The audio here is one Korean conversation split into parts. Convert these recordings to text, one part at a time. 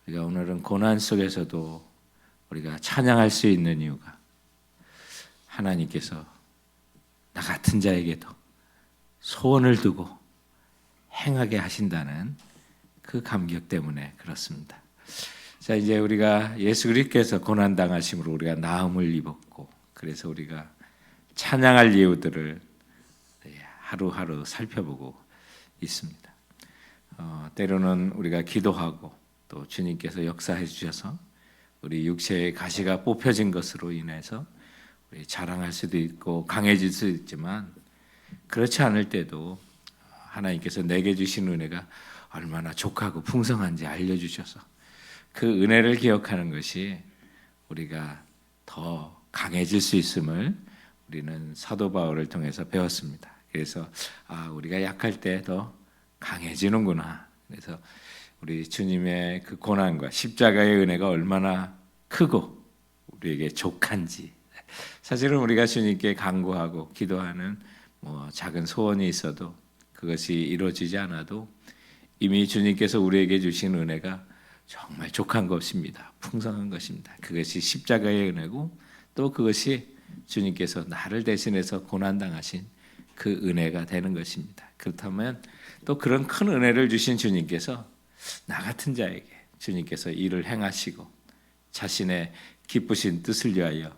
우리가 오늘은 고난 속에서도 우리가 찬양할 수 있는 이유가 하나님께서 나 같은 자에게도 소원을 두고 행하게 하신다는 그 감격 때문에 그렇습니다. 자, 이제 우리가 예수 그리스도께서 고난 당하심으로 우리가 나음을 입었고, 그래서 우리가 찬양할 이유들을 하루하루 살펴보고 있습니다. 때로는 우리가 기도하고 또 주님께서 역사해 주셔서 우리 육체의 가시가 뽑혀진 것으로 인해서 우리 자랑할 수도 있고 강해질 수도 있지만, 그렇지 않을 때도 하나님께서 내게 주신 은혜가 얼마나 족하고 풍성한지 알려주셔서 그 은혜를 기억하는 것이 우리가 더 강해질 수 있음을 우리는 사도 바울을 통해서 배웠습니다. 그래서 우리가 약할 때 더 강해지는구나. 그래서 우리 주님의 그 고난과 십자가의 은혜가 얼마나 크고 우리에게 족한지, 사실은 우리가 주님께 간구하고 기도하는 작은 소원이 있어도 그것이 이루어지지 않아도 이미 주님께서 우리에게 주신 은혜가 정말 족한 것입니다. 풍성한 것입니다. 그것이 십자가의 은혜고, 또 그것이 주님께서 나를 대신해서 고난당하신 그 은혜가 되는 것입니다. 그렇다면 또 그런 큰 은혜를 주신 주님께서 나 같은 자에게 주님께서 일을 행하시고 자신의 기쁘신 뜻을 위하여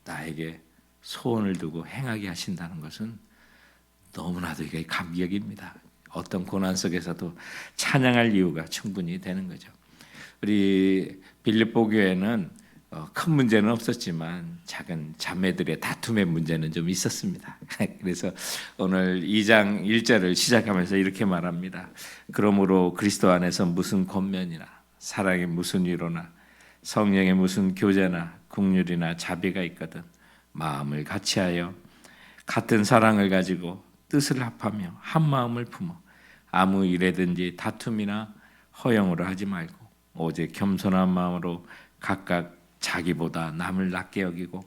나에게 소원을 두고 행하게 하신다는 것은 너무나도 이게 감격입니다. 어떤 고난 속에서도 찬양할 이유가 충분히 되는 거죠. 우리 빌립보 교회는 큰 문제는 없었지만 작은 자매들의 다툼의 문제는 좀 있었습니다. 그래서 오늘 2장 1절을 시작하면서 이렇게 말합니다. 그러므로 그리스도 안에서 무슨 권면이나 사랑의 무슨 위로나 성령의 무슨 교제나 긍휼이나 자비가 있거든 마음을 같이하여 같은 사랑을 가지고 뜻을 합하며 한 마음을 품어 아무 일에든지 다툼이나 허영으로 하지 말고 오직 겸손한 마음으로 각각 자기보다 남을 낮게 여기고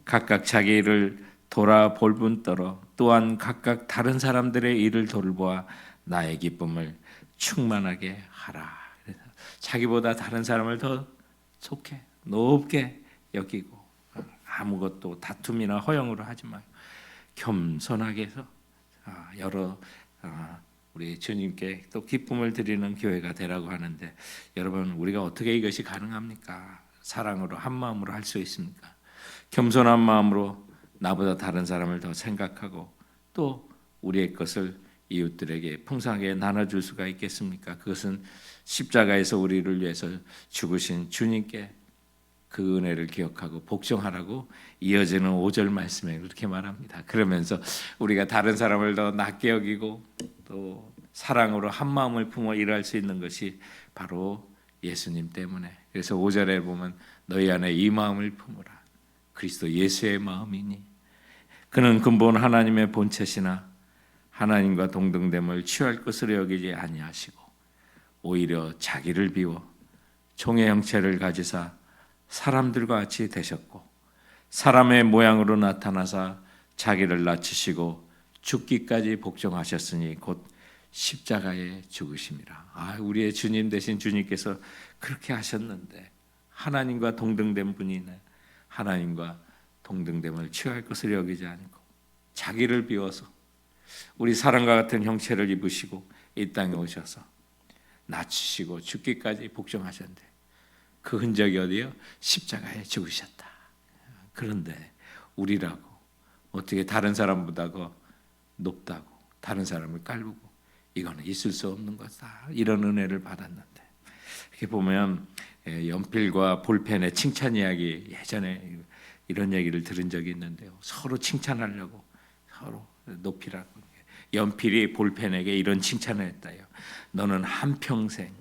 각각 자기 일을 돌아볼 뿐더러 또한 각각 다른 사람들의 일을 돌보아 나의 기쁨을 충만하게 하라. 그래서 자기보다 다른 사람을 더 좋게 높게 여기고 아무것도 다툼이나 허영으로 하지 말고 겸손하게 해서 여러 우리 주님께 또 기쁨을 드리는 교회가 되라고 하는데, 여러분 우리가 어떻게 이것이 가능합니까? 사랑으로 한 마음으로 할 수 있습니까? 겸손한 마음으로 나보다 다른 사람을 더 생각하고 또 우리의 것을 이웃들에게 풍성하게 나눠줄 수가 있겠습니까? 그것은 십자가에서 우리를 위해서 죽으신 주님께 그 은혜를 기억하고 복종하라고 이어지는 5절 말씀에 그렇게 말합니다. 그러면서 우리가 다른 사람을 더 낮게 여기고 또 사랑으로 한 마음을 품어 일할 수 있는 것이 바로 예수님 때문에. 그래서 5절에 보면 너희 안에 이 마음을 품으라. 그리스도 예수의 마음이니 그는 근본 하나님의 본체시나 하나님과 동등됨을 취할 것으로 여기지 아니하시고 오히려 자기를 비워 종의 형체를 가지사 사람들과 같이 되셨고 사람의 모양으로 나타나사 자기를 낮추시고 죽기까지 복종하셨으니 곧 십자가에 죽으심이라. 우리의 주님 되신 주님께서 그렇게 하셨는데 하나님과 동등된 분이네. 하나님과 동등됨을 취할 것을 여기지 않고 자기를 비워서 우리 사람과 같은 형체를 입으시고 이 땅에 오셔서 낮추시고 죽기까지 복종하셨는데 그 흔적이 어디요? 십자가에 죽으셨다. 그런데 우리라고 어떻게 다른 사람보다 더 높다고 다른 사람을 깔보고 이거는 있을 수 없는 거다. 이런 은혜를 받았는데, 이렇게 보면 연필과 볼펜의 칭찬 이야기, 예전에 이런 얘기를 들은 적이 있는데요. 서로 칭찬하려고 서로 높이라고 연필이 볼펜에게 이런 칭찬을 했다요. 너는 한평생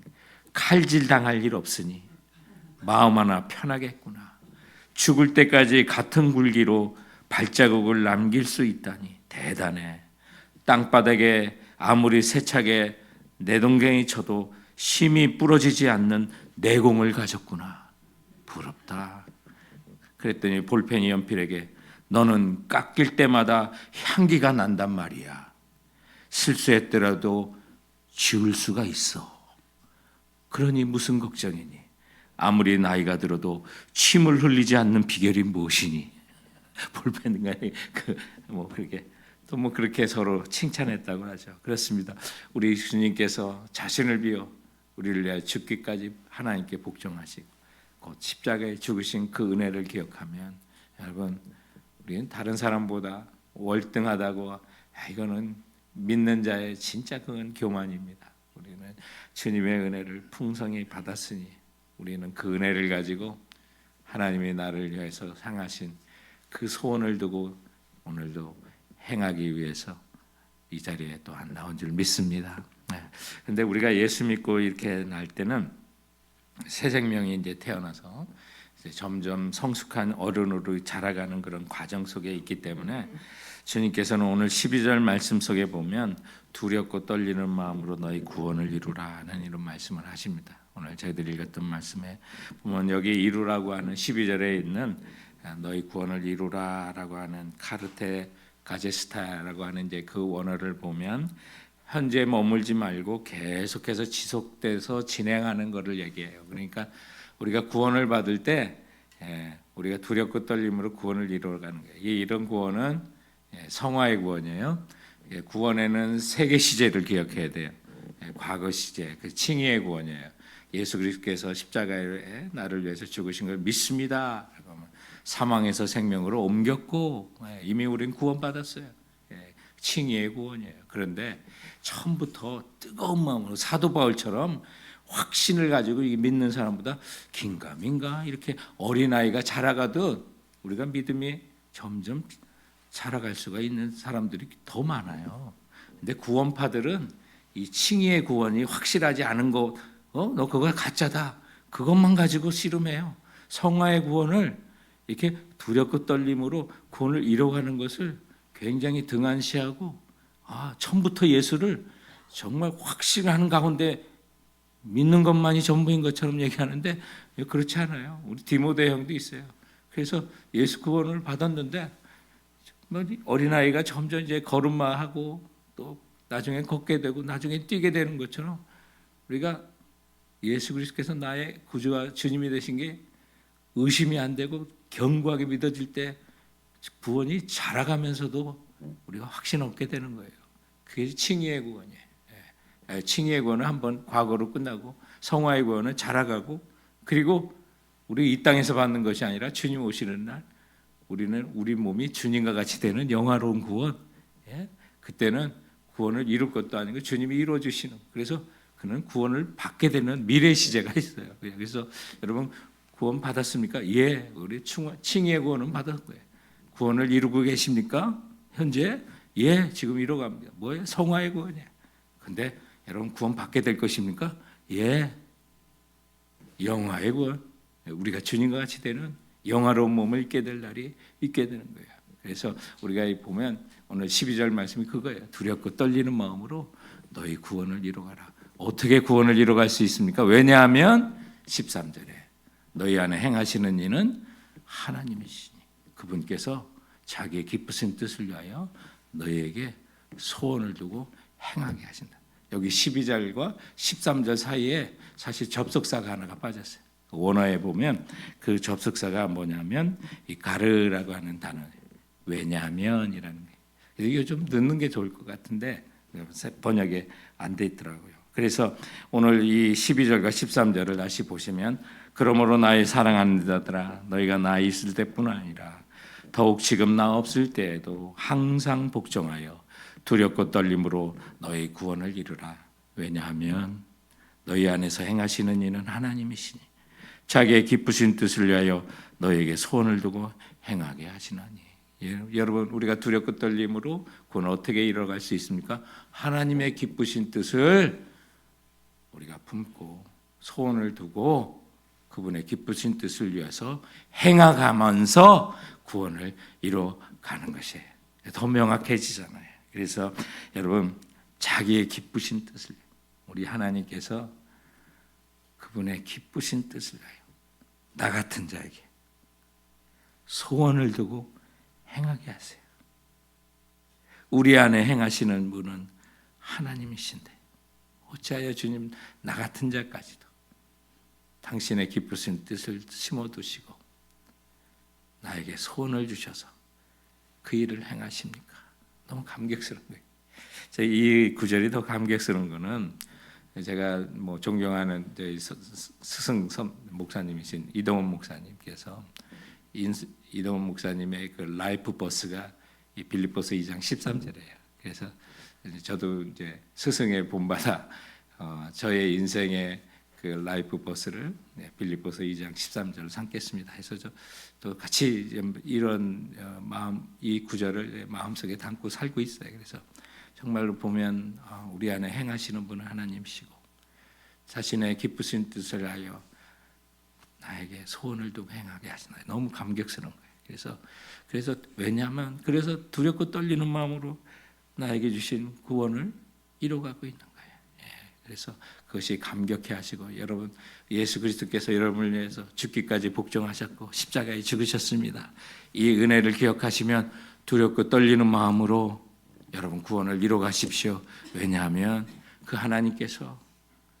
칼질 당할 일 없으니 마음 하나 편하겠구나. 죽을 때까지 같은 굴기로 발자국을 남길 수 있다니 대단해. 땅바닥에 아무리 세차게 내동댕이 쳐도 심이 부러지지 않는 내공을 가졌구나. 부럽다. 그랬더니 볼펜이 연필에게 너는 깎일 때마다 향기가 난단 말이야. 실수했더라도 지울 수가 있어. 그러니 무슨 걱정이니? 아무리 나이가 들어도 침을 흘리지 않는 비결이 무엇이니? 볼펜인가 뭐 그렇게 또 뭐 그렇게 서로 칭찬했다고 하죠. 그렇습니다. 우리 주님께서 자신을 비워 우리를 위하여 죽기까지 하나님께 복종하시고 곧 십자가에 죽으신 그 은혜를 기억하면 여러분 우리는 다른 사람보다 월등하다고 이거는 믿는 자의 진짜 그건 교만입니다. 우리는 주님의 은혜를 풍성히 받았으니 우리는 그 은혜를 가지고 하나님이 나를 위해서 상하신 그 소원을 두고 오늘도 행하기 위해서 이 자리에 또 안 나온 줄 믿습니다. 그런데 우리가 예수 믿고 이렇게 날 때는 새 생명이 이제 태어나서 이제 점점 성숙한 어른으로 자라가는 그런 과정 속에 있기 때문에 주님께서는 오늘 12절 말씀 속에 보면 두렵고 떨리는 마음으로 너희 구원을 이루라 하는 이런 말씀을 하십니다. 오늘 저희들이 읽었던 말씀에 보면 여기 이루라고 하는 12절에 있는 너희 구원을 이루라라고 하는 카르테 가제스타라고 하는 이제 그 원어를 보면 현재 머물지 말고 계속해서 지속돼서 진행하는 것을 얘기해요. 그러니까 우리가 구원을 받을 때 우리가 두렵고 떨림으로 구원을 이루어가는 거예요. 이런 구원은 성화의 구원이에요. 구원에는 세계 시제를 기억해야 돼요. 과거 시제, 그 칭의의 구원이에요. 예수 그리스도께서 십자가에 나를 위해서 죽으신 걸 믿습니다. 사망에서 생명으로 옮겼고 이미 우리는 구원받았어요. 칭의의 구원이에요. 그런데 처음부터 뜨거운 마음으로 사도 바울처럼 확신을 가지고 믿는 사람보다 긴가민가 이렇게 어린아이가 자라가듯 우리가 믿음이 점점 자라갈 수가 있는 사람들이 더 많아요. 근데 구원파들은 이 칭의의 구원이 확실하지 않은 거, 너 그거 가짜다. 그것만 가지고 씨름해요. 성화의 구원을 이렇게 두렵고 떨림으로 구원을 이뤄가는 것을 굉장히 등한시하고 처음부터 예수를 정말 확신하는 가운데 믿는 것만이 전부인 것처럼 얘기하는데 그렇지 않아요. 우리 디모데 형도 있어요. 그래서 예수 구원을 받았는데 어린아이가 점점 이제 걸음마하고 또 나중에 걷게 되고 나중에 뛰게 되는 것처럼 우리가 예수 그리스도께서 나의 구주와 주님이 되신 게 의심이 안 되고 견고하게 믿어질 때 구원이 자라가면서도 우리가 확신 얻게 되는 거예요. 그게 칭의의 구원이에요. 칭의의 구원은 한번 과거로 끝나고 성화의 구원은 자라가고 그리고 우리 이 땅에서 받는 것이 아니라 주님 오시는 날 우리는 우리 몸이 주님과 같이 되는 영화로운 구원. 그때는 구원을 이룰 것도 아니고 주님이 이루어 주시는. 그래서 그는 구원을 받게 되는 미래 시제가 있어요. 그래서 여러분 구원 받았습니까? 예, 우리 칭의의 구원은 받은 거예요. 구원을 이루고 계십니까? 현재? 예, 지금 이루어갑니다. 뭐예요? 성화의 구원이에요. 근데 여러분 구원 받게 될 것입니까? 예, 영화의 구원. 우리가 주님과 같이 되는 영화로운 몸을 입게 될 날이 있게 되는 거예요. 그래서 우리가 보면 오늘 12절 말씀이 그거예요. 두렵고 떨리는 마음으로 너희 구원을 이루어가라. 어떻게 구원을 이루어갈 수 있습니까? 왜냐하면 13절에 너희 안에 행하시는 이는 하나님이시니 그분께서 자기의 기쁘신 뜻을 위하여 너희에게 소원을 두고 행하게 하신다. 여기 12절과 13절 사이에 사실 접속사가 하나가 빠졌어요. 원어에 보면 그 접속사가 뭐냐면 이 가르라고 하는 단어예요. 왜냐하면이라는 게. 이게 좀 넣는 게 좋을 것 같은데 번역에 안 돼 있더라고요. 그래서 오늘 이 12절과 13절을 다시 보시면 그러므로 나의 사랑하는 자들아 너희가 나 있을 때뿐 아니라 더욱 지금 나 없을 때에도 항상 복종하여 두렵고 떨림으로 너희 구원을 이루라. 왜냐하면 너희 안에서 행하시는 이는 하나님이시니 자기의 기쁘신 뜻을 위하여 너희에게 소원을 두고 행하게 하시나니. 여러분 우리가 두렵고 떨림으로 구원을 어떻게 이뤄갈 수 있습니까? 하나님의 기쁘신 뜻을 우리가 품고 소원을 두고 그분의 기쁘신 뜻을 위해서 행하가면서 구원을 이뤄가는 것이에요. 더 명확해지잖아요. 그래서 여러분 자기의 기쁘신 뜻을 우리 하나님께서 그분의 기쁘신 뜻을 위하여 나 같은 자에게 소원을 두고 행하게 하세요. 우리 안에 행하시는 분은 하나님이신데 어찌하여 주님 나 같은 자까지도 당신의 기쁘신 뜻을 심어두시고 나에게 소원을 주셔서 그 일을 행하십니까? 너무 감격스러운 거예요. 이 구절이 더 감격스러운 거는 제가 뭐 존경하는 스승 목사님이신 이동원 목사님께서 이동원 목사님의 그 라이프 버스가 이 빌립보서 2장 13절이에요. 그래서 저도 이제 스승의 본받아 저의 인생의 그 라이프 버스를 빌립보서 2장 13절을 삼겠습니다. 해서 또 같이 이런 마음, 이 구절을 마음속에 담고 살고 있어요. 그래서 정말로 보면 우리 안에 행하시는 분은 하나님이시고 자신의 기쁘신 뜻을 하여 나에게 소원을 두고 행하게 하시나요. 너무 감격스러운 거예요. 그래서 왜냐하면 그래서 두렵고 떨리는 마음으로 나에게 주신 구원을 이뤄가고 있는 거예요. 그래서 그것이 감격해 하시고 여러분 예수 그리스도께서 여러분을 위해서 죽기까지 복종하셨고 십자가에 죽으셨습니다. 이 은혜를 기억하시면 두렵고 떨리는 마음으로 여러분 구원을 이뤄 가십시오. 왜냐하면 그 하나님께서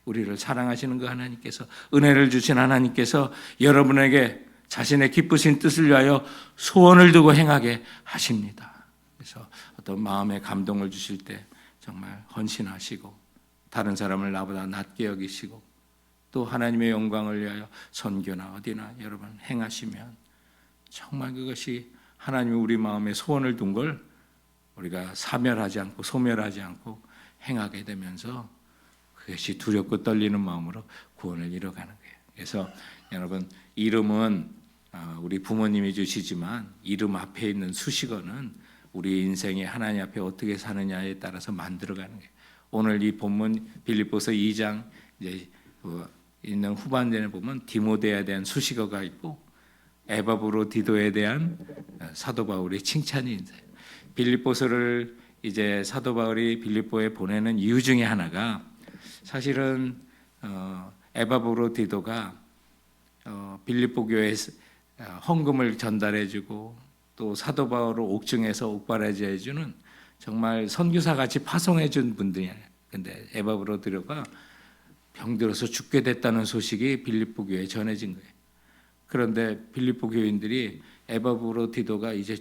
우리를 사랑하시는 그 하나님께서 은혜를 주신 하나님께서 여러분에게 자신의 기쁘신 뜻을 위하여 소원을 두고 행하게 하십니다. 그래서 어떤 마음의 감동을 주실 때 정말 헌신하시고 다른 사람을 나보다 낮게 여기시고 또 하나님의 영광을 위하여 선교나 어디나 여러분 행하시면 정말 그것이 하나님이 우리 마음에 소원을 둔 걸 우리가 사멸하지 않고 소멸하지 않고 행하게 되면서 그것이 두렵고 떨리는 마음으로 구원을 이뤄가는 거예요. 그래서 여러분 이름은 우리 부모님이 주시지만 이름 앞에 있는 수식어는 우리 인생에 하나님 앞에 어떻게 사느냐에 따라서 만들어가는 거예요. 오늘 이 본문 빌립보서 2장 이제 있는 후반전에 보면 디모데에 대한 수식어가 있고 에바브로디도에 대한 사도 바울의 칭찬이 있어요. 빌립보서를 이제 사도 바울이 빌립보에 보내는 이유 중에 하나가 사실은 에바브로디도가 빌립보 교회에 헌금을 전달해주고 또 사도 바울을 옥중에서 옥발해주는 정말 선교사 같이 파송해준 분들이에요. 근데 에바브로디도가 병들어서 죽게 됐다는 소식이 빌립보 교회에 전해진 거예요. 그런데 빌립보 교인들이 에바브로디도가 이제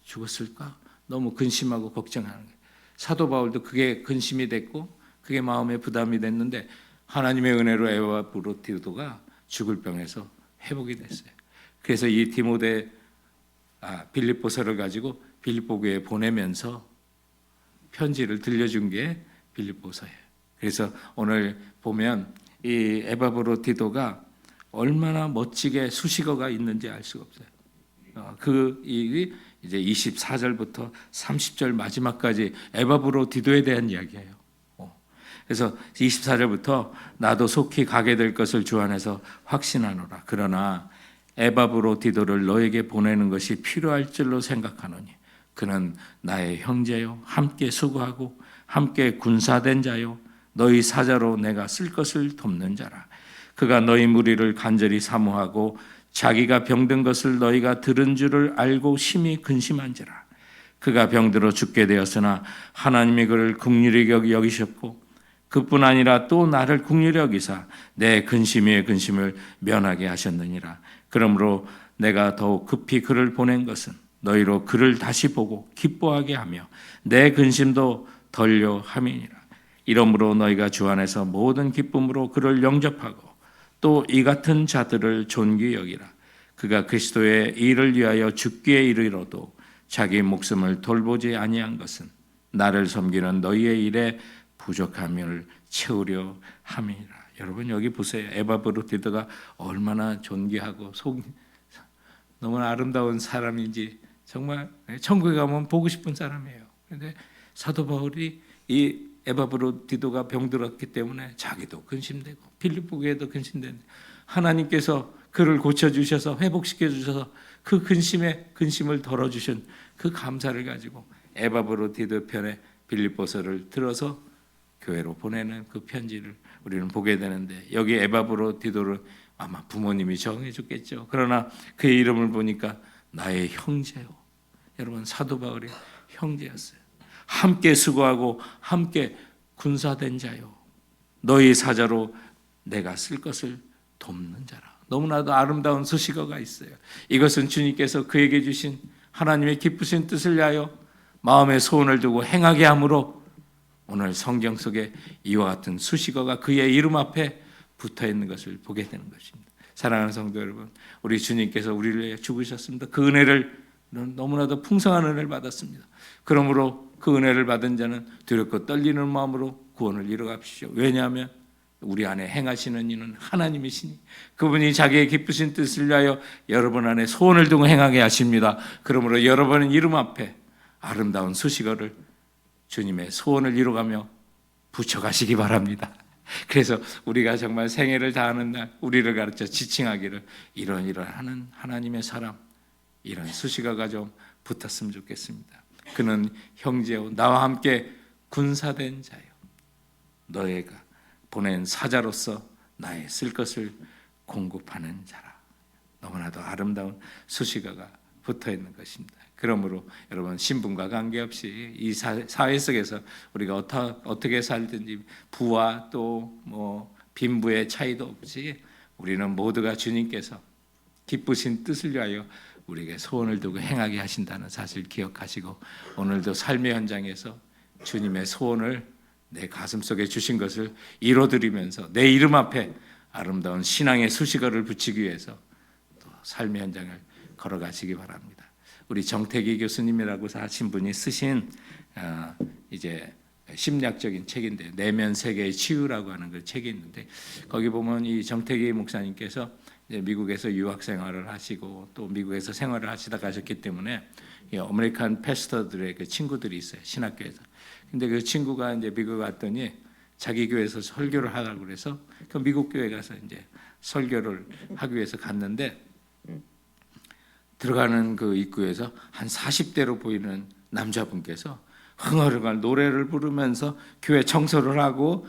죽었을까? 너무 근심하고 걱정하는 거예요. 사도 바울도 그게 근심이 됐고 그게 마음에 부담이 됐는데 하나님의 은혜로 에바브로디도가 죽을 병에서 회복이 됐어요. 그래서 이 빌립보서를 가지고 빌립보 교회에 보내면서 편지를 들려준 게 빌립보서예요. 그래서 오늘 보면 이 에바브로디도가 얼마나 멋지게 수식어가 있는지 알 수가 없어요. 그 일이 이제 24절부터 30절 마지막까지 에바브로디도에 대한 이야기예요. 그래서 24절부터 나도 속히 가게 될 것을 주 안에서 확신하노라. 그러나 에바브로디도를 너에게 보내는 것이 필요할 줄로 생각하노니 그는 나의 형제요 함께 수고하고 함께 군사된 자요 너희 사자로 내가 쓸 것을 돕는 자라. 그가 너희 무리를 간절히 사모하고 자기가 병든 것을 너희가 들은 줄을 알고 심히 근심한지라. 그가 병들어 죽게 되었으나 하나님이 그를 긍휼히 여기셨고 그뿐 아니라 또 나를 긍휼히 여기사 내 근심 위에 근심을 면하게 하셨느니라. 그러므로 내가 더욱 급히 그를 보낸 것은 너희로 그를 다시 보고 기뻐하게 하며 내 근심도 덜려 함이니라. 이러므로 너희가 주 안에서 모든 기쁨으로 그를 영접하고 또 이 같은 자들을 존귀히 여기라. 그가 그리스도의 일을 위하여 죽기에 이르러도 자기 목숨을 돌보지 아니한 것은 나를 섬기는 너희의 일에 부족함을 채우려 함이니라. 여러분 여기 보세요. 에바브로디도가 얼마나 존귀하고 너무나 아름다운 사람인지 정말 천국에 가면 보고 싶은 사람이에요. 그런데 사도 바울이 이 에바브로디도가 병들었기 때문에 자기도 근심되고 빌립보 교회도 근심되는데 하나님께서 그를 고쳐주셔서 회복시켜주셔서 그 근심을 덜어주신 그 감사를 가지고 에바브로디도 편에 빌립보서를 들어서 교회로 보내는 그 편지를 우리는 보게 되는데 여기 에바브로디도를 아마 부모님이 정해줬겠죠. 그러나 그의 이름을 보니까 나의 형제요. 여러분 사도 바울의 형제였어요. 함께 수고하고 함께 군사된 자요. 너희 사자로 내가 쓸 것을 돕는 자라. 너무나도 아름다운 수식어가 있어요. 이것은 주님께서 그에게 주신 하나님의 기쁘신 뜻을 위하여 마음의 소원을 두고 행하게 함으로 오늘 성경 속에 이와 같은 수식어가 그의 이름 앞에 붙어 있는 것을 보게 되는 것입니다. 사랑하는 성도 여러분, 우리 주님께서 우리를 위해 죽으셨습니다. 그 은혜를 너무나도 풍성한 은혜를 받았습니다. 그러므로 그 은혜를 받은 자는 두렵고 떨리는 마음으로 구원을 이루갑시오. 왜냐하면 우리 안에 행하시는 이는 하나님이시니 그분이 자기의 기쁘신 뜻을 위하여 여러분 안에 소원을 두고 행하게 하십니다. 그러므로 여러분은 이름 앞에 아름다운 수식어를 주님의 소원을 이루가며 붙여가시기 바랍니다. 그래서 우리가 정말 생애를 다하는 날 우리를 가르쳐 지칭하기를 이런 하나님의 사람, 이런 수식어가 좀 붙었으면 좋겠습니다. 그는 형제요 나와 함께 군사된 자요 너희가 보낸 사자로서 나의 쓸 것을 공급하는 자라. 너무나도 아름다운 수식어가 붙어 있는 것입니다. 그러므로 여러분 신분과 관계없이 이 사회 속에서 우리가 어떻게 살든지 부와 또 뭐 빈부의 차이도 없이 우리는 모두가 주님께서 기쁘신 뜻을 위하여 우리에게 소원을 두고 행하게 하신다는 사실 기억하시고 오늘도 삶의 현장에서 주님의 소원을 내 가슴속에 주신 것을 이뤄드리면서 내 이름 앞에 아름다운 신앙의 수식어를 붙이기 위해서 또 삶의 현장을 걸어가시기 바랍니다. 우리 정태기 교수님이라고 하신 분이 쓰신 이제 심리학적인 책인데 내면 세계의 치유라고 하는 그 책이 있는데 거기 보면 이 정태기 목사님께서 이제 미국에서 유학 생활을 하시고 또 미국에서 생활을 하시다 가셨기 때문에 이 아메리칸 패스터들의 그 친구들이 있어요, 신학교에서. 근데 그 친구가 이제 미국 갔더니 자기 교회에서 설교를 하라고 그래서 그 미국 교회 가서 이제 설교를 하기 위해서 갔는데 들어가는 그 입구에서 한 40대로 보이는 남자분께서 흥얼흥얼 노래를 부르면서 교회 청소를 하고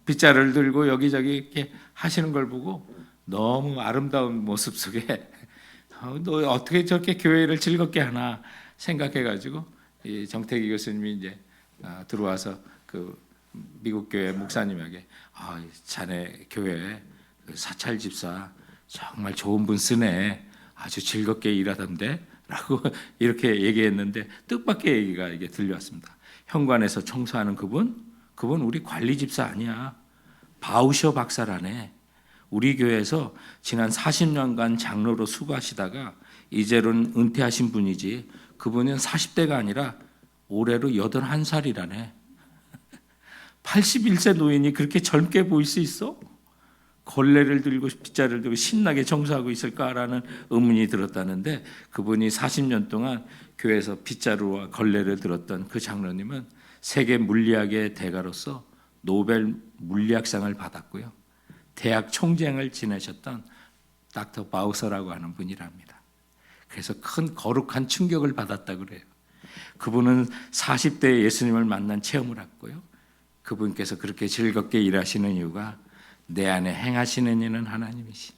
빗자루를 들고 여기저기 이렇게 하시는 걸 보고 너무 아름다운 모습 속에 너 어떻게 저렇게 교회를 즐겁게 하나 생각해가지고 이 정태기 교수님이 이제 들어와서 그 미국 교회 목사님에게 자네 교회 그 사찰 집사 정말 좋은 분 쓰네, 아주 즐겁게 일하던데 라고 이렇게 얘기했는데 뜻밖의 얘기가 이게 들려왔습니다. 현관에서 청소하는 그분 우리 관리 집사 아니야. 바우셔 박사라네. 우리 교회에서 지난 40년간 장로로 수고하시다가 이제는 은퇴하신 분이지 그분은 40대가 아니라 올해로 81살이라네. 81세 노인이 그렇게 젊게 보일 수 있어? 걸레를 들고 빗자루를 들고 신나게 청소하고 있을까라는 의문이 들었다는데 그분이 40년 동안 교회에서 빗자루와 걸레를 들었던 그 장로님은 세계 물리학의 대가로서 노벨 물리학상을 받았고요. 대학 총장을 지내셨던 닥터 바우서라고 하는 분이랍니다. 그래서 큰 거룩한 충격을 받았다고 그래요. 그분은 40대에 예수님을 만난 체험을 했고요. 그분께서 그렇게 즐겁게 일하시는 이유가 내 안에 행하시는 이는 하나님이시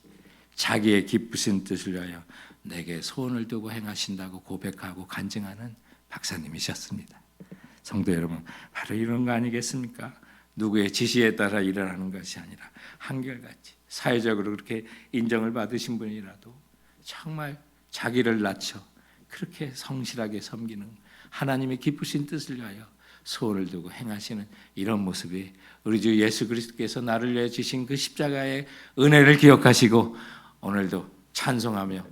자기의 기쁘신 뜻을 위하여 내게 소원을 두고 행하신다고 고백하고 간증하는 박사님이셨습니다. 성도 여러분, 바로 이런 거 아니겠습니까? 누구의 지시에 따라 일어나는 것이 아니라 한결같이 사회적으로 그렇게 인정을 받으신 분이라도 정말 자기를 낮춰 그렇게 성실하게 섬기는 하나님의 기쁘신 뜻을 위하여 소원을 두고 행하시는 이런 모습이 우리 주 예수 그리스도께서 나를 위해 주신 그 십자가의 은혜를 기억하시고 오늘도 찬송하며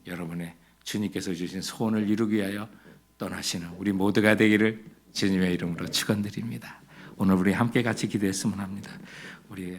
여러분의 주님께서 주신 소원을 이루기 위하여 떠나시는 우리 모두가 되기를 주님의 이름으로 축원드립니다. 오늘 우리 함께 같이 기도했으면 합니다. 우리